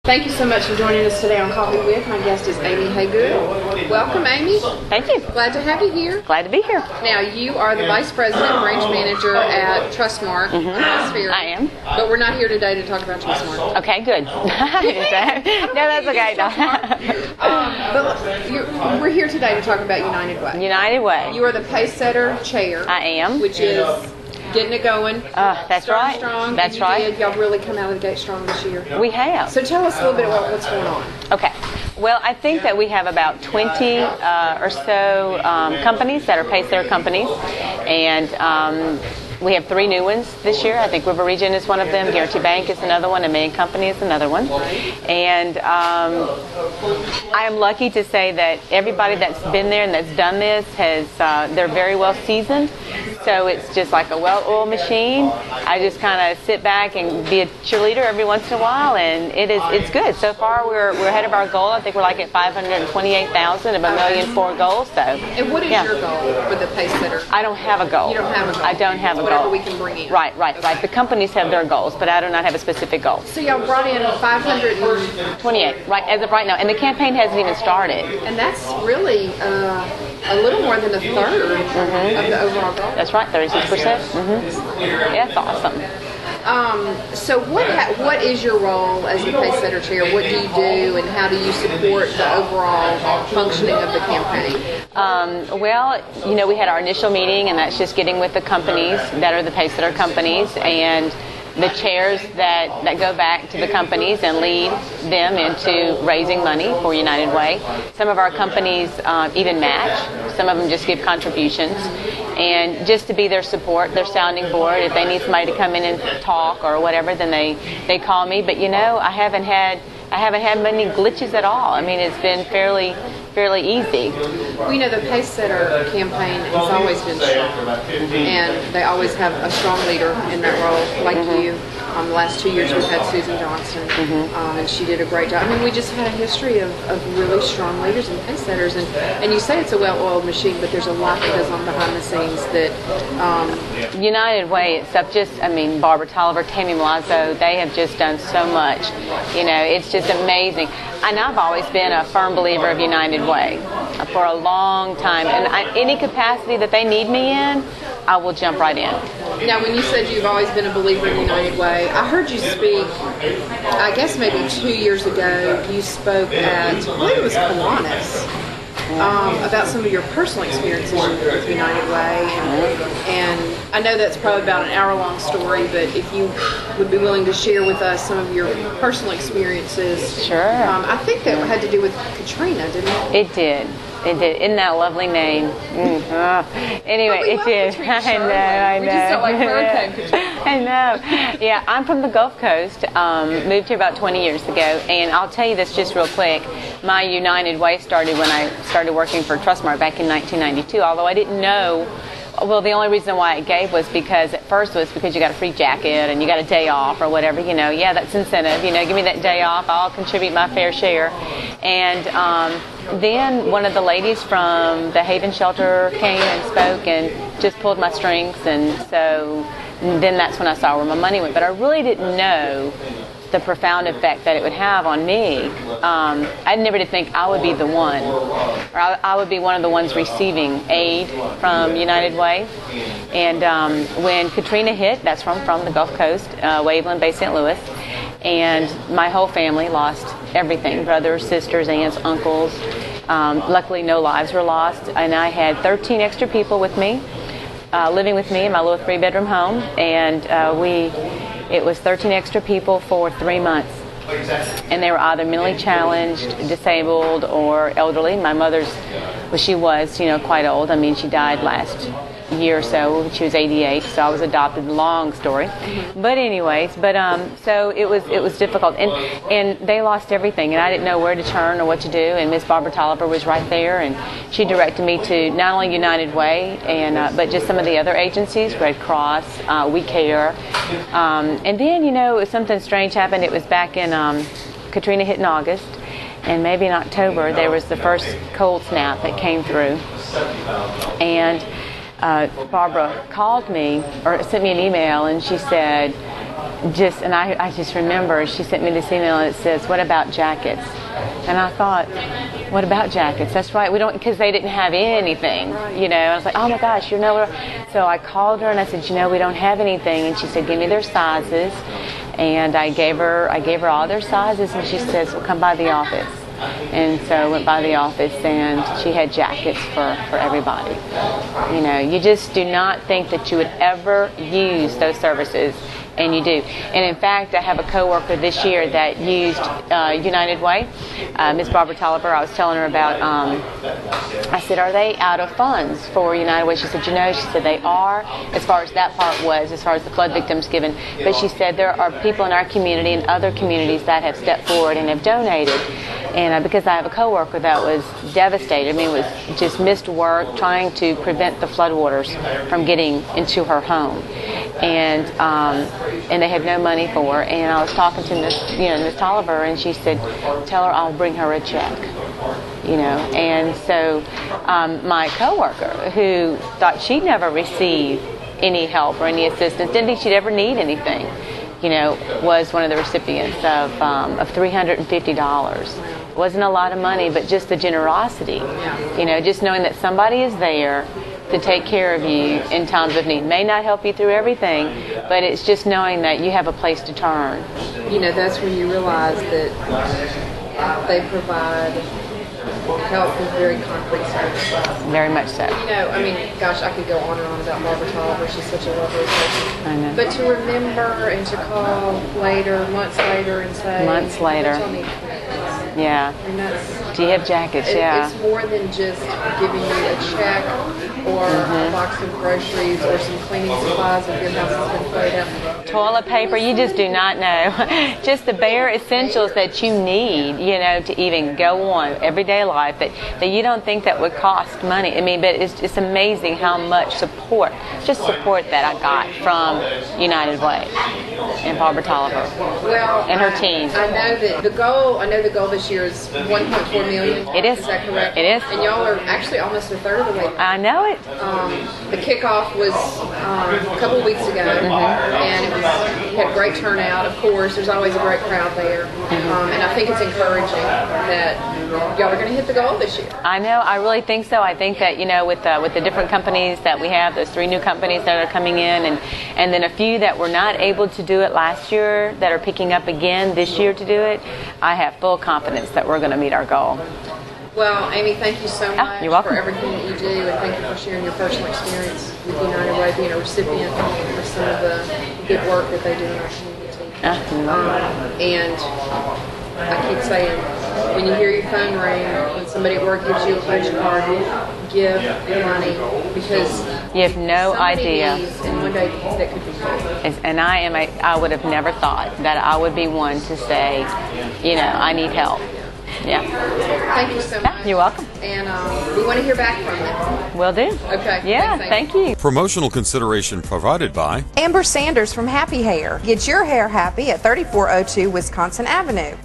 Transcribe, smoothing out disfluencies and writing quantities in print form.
Thank you so much for joining us today on Coffee With. My guest is Amy Haygood. Welcome, Amy. Thank you. Glad to have you here. Glad to be here. Now, you are the Vice President, Branch Manager at Trustmark Halls Ferry. I am. But we're not here today to talk about Trustmark. Okay, good. No, that's okay. But we're here today to talk about United Way. United Way. You are the PaceSetter Chair. I am. Which is getting it going. That's right. Strong. That's right. Y'all really come out of the gate strong this year. We have. So tell us a little bit about what's going on. Okay. Well, I think that we have about 20 or so companies that are PaceSetter companies, and we have 3 new ones this year. I think River Region is one of them, Guarantee Bank is another one, and Main Company is another one. And I am lucky to say that everybody that's been there and that's done this they're very well seasoned. So it's just like a well-oiled machine. I just kind of sit back and be a cheerleader every once in a while, and it's good. So far, we're ahead of our goal. I think we're like at 528,000 of $1.4 million goal. So. And what is your goal for the PaceSetter? I don't have a goal. You don't have a goal. I don't have a goal. Whatever we can bring in. Right. The companies have their goals, but I do not have a specific goal. So y'all brought in 528, right, as of right now, and the campaign hasn't even started. And that's really a little more than a third of the overall goal. That's right, 36%. Yeah, that's awesome. So what is your role as the PaceSetter Chair? What do you do, and how do you support the overall functioning of the campaign? Well, we had our initial meeting, and that's just getting with the companies that are the PaceSetter companies, and the chairs that go back to the companies and lead them into raising money for United Way. Some of our companies even match. Some of them just give contributions. And just to be their support, their sounding board. If they need somebody to come in and talk or whatever, then they call me. But I haven't had many glitches at all. I mean, it's been fairly easy. We know the PaceSetter campaign has always been strong, and they always have a strong leader in that role, like you. The last 2 years we've had Susan Johnson, and she did a great job. I mean, we just had a history of really strong leaders and PaceSetters, and you say it's a well-oiled machine, but there's a lot that goes on behind the scenes that... United Way itself, Barbara Tolliver, Tammy Milazzo, they have just done so much. It's just amazing. And I've always been a firm believer of United Way for a long time, and any capacity that they need me in, I will jump right in. Now, when you said you've always been a believer in United Way, I heard you speak, I guess maybe 2 years ago, you spoke at, I believe it was Kiwanis, about some of your personal experiences with United Way. And I know that's probably about an hour-long story, but if you would be willing to share with us some of your personal experiences. Sure. I think that had to do with Katrina, didn't it? It did. It did. Isn't that a lovely name? Anyway, it did. I know. We just don't like Hurricane Katrina. I know. Yeah, I'm from the Gulf Coast. Moved here about 20 years ago, and I'll tell you this just real quick. My United Way started when I started working for Trustmark back in 1992. Although I didn't know. Well, the only reason why it gave was because at first was because you got a free jacket and you got a day off or whatever. Yeah, that's incentive. Give me that day off. I'll contribute my fair share. And then one of the ladies from the Haven Shelter came and spoke and just pulled my strings, and so then that's when I saw where my money went. But I really didn't know the profound effect that it would have on me. I never did think I would be the one, or I would be one of the ones receiving aid from United Way. And when Katrina hit, that's from the Gulf Coast, Waveland, Bay St. Louis, and my whole family lost everything, brothers, sisters, aunts, uncles. Luckily, no lives were lost, and I had 13 extra people with me, living with me in my little 3-bedroom home, and it was 13 extra people for 3 months. And they were either mentally challenged, disabled, or elderly. My mother's, she was, quite old. I mean, she died last year or so. She was 88, so I was adopted. Long story. But anyways, so it was difficult. And they lost everything, and I didn't know where to turn or what to do. And Miss Barbara Tolliver was right there, and she directed me to not only United Way, but just some of the other agencies, Red Cross, We Care. And then, something strange happened. It was back in, Katrina hit in August, and maybe in October, there was the first cold snap that came through. And Barbara called me or sent me an email, and she said, and I just remember she sent me this email and it says, "What about jackets?" And I thought, what about jackets? That's right, we don't, because they didn't have anything, you know. I was like, oh my gosh, you know. So I called her and I said, you know, we don't have anything. And she said, give me their sizes. And I gave her all their sizes, and she says, well, come by the office. And so I went by the office, and she had jackets for everybody. You know, you just do not think that you would ever use those services, and you do. And in fact, I have a coworker this year that used United Way. Miss Barbara Tolliver, I was telling her about, I said, are they out of funds for United Way? She said, you know, she said they are, as far as that part was, as far as the flood victims given. But she said there are people in our community and other communities that have stepped forward and have donated. And because I have a coworker that was devastated, I mean, was just missed work trying to prevent the floodwaters from getting into her home, and they had no money for her. And I was talking to Miss Tolliver, and she said, "Tell her I'll bring her a check." You know, and so my coworker, who thought she'd never receive any help or any assistance, didn't think she'd ever need anything, you know, was one of the recipients of $350. It wasn't a lot of money, but just the generosity, you know, just knowing that somebody is there to take care of you in times of need. May not help you through everything, but it's just knowing that you have a place to turn. You know, that's when you realize that they provide help with very concrete services. Very much so. You know, I mean, gosh, I could go on and on about Barbara Tolliver. She's such a lovely person. I know. But to remember and to call later, months later, and say, months later. Yeah. I mean, do you have jackets? Yeah. It's more than just giving you a check or a box of groceries or some cleaning supplies if your house has been flooded out. Toilet paper, you just do not know. Just the bare essentials that you need, you know, to even go on everyday life that you don't think that would cost money. I mean, but it's amazing how much support that I got from United Way and Barbara Tolliver and her team. I know that the goal this year is 1.4 million. It is. Is that correct? It is. And y'all are actually almost a third of the way there. I know it. The kickoff was a couple of weeks ago, and you had a great turnout. Of course, there's always a great crowd there, and I think it's encouraging that y'all are going to hit the goal this year. I know. I really think so. I think that, you know, with the different companies that we have, those 3 new companies that are coming in, and then a few that were not able to do it last year that are picking up again this year to do it, I have full confidence that we're going to meet our goal. Well, Amy, thank you so much you're welcome. for everything that you do, and thank you for sharing your personal experience with United Way, being a recipient of some of the good work that they do in our community. And I keep saying, when you hear your phone ring, when somebody at work gives you a pledge card, give money, because you have no idea. And one day that could be you. And I would have never thought that I would be one to say, you know, I need help. Yeah. Thank you so much. You're welcome. And we want to hear back from you. Will do. Okay. Yeah, Thanks, thank you. Promotional consideration provided by Amber Sanders from Happy Hair. Get your hair happy at 3402 Wisconsin Avenue.